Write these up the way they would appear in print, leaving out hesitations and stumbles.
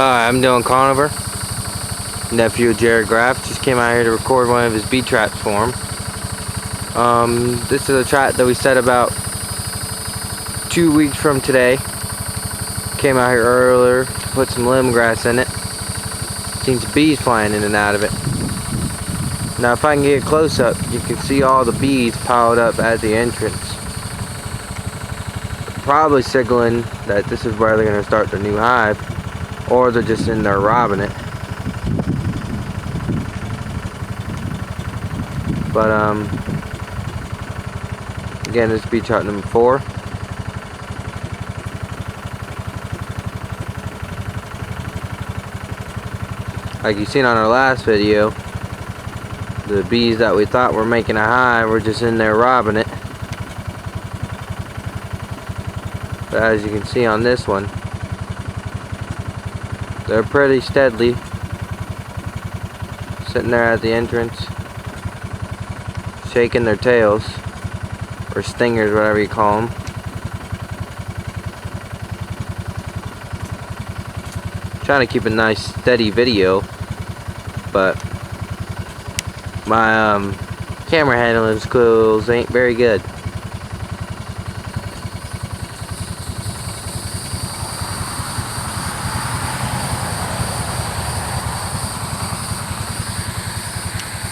Hi, I'm Dylan Conover, nephew of Jared Graff. Just came out here to record one of his bee traps for him. This is a trap that we set about 2 weeks from today. Came out here earlier to put some lemongrass in it. Seen some bees flying in and out of it. Now if I can get close up, you can see all the bees piled up at the entrance. Probably signaling that this is where they're going to start their new hive, or they're just in there robbing it. But again, this is bee trap number 4. Like you seen on our last video, the bees that we thought were making a hive were just in there robbing it. But as you can see on this one, they're pretty steadily sitting there at the entrance, shaking their tails, or stingers, whatever you call them. Trying to keep a nice steady video, but my camera handling skills ain't very good.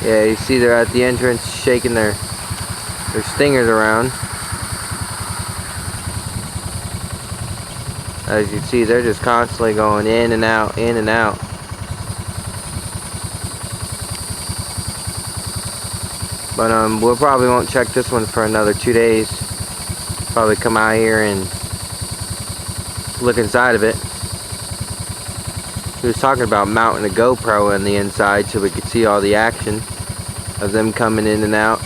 Yeah, you see they're at the entrance shaking their stingers around. As you can see, they're just constantly going in and out, in and out. But we probably won't check this one for another 2 days. Probably come out here and look inside of it. He was talking about mounting a GoPro on the inside so we could see all the action of them coming in and out,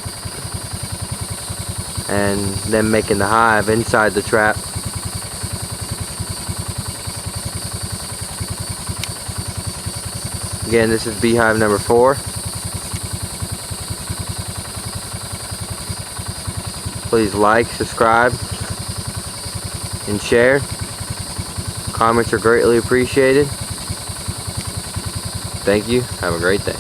and them making the hive inside the trap. Again, this is beehive number 4. Please like, subscribe, and share. Comments are greatly appreciated. Thank you. Have a great day.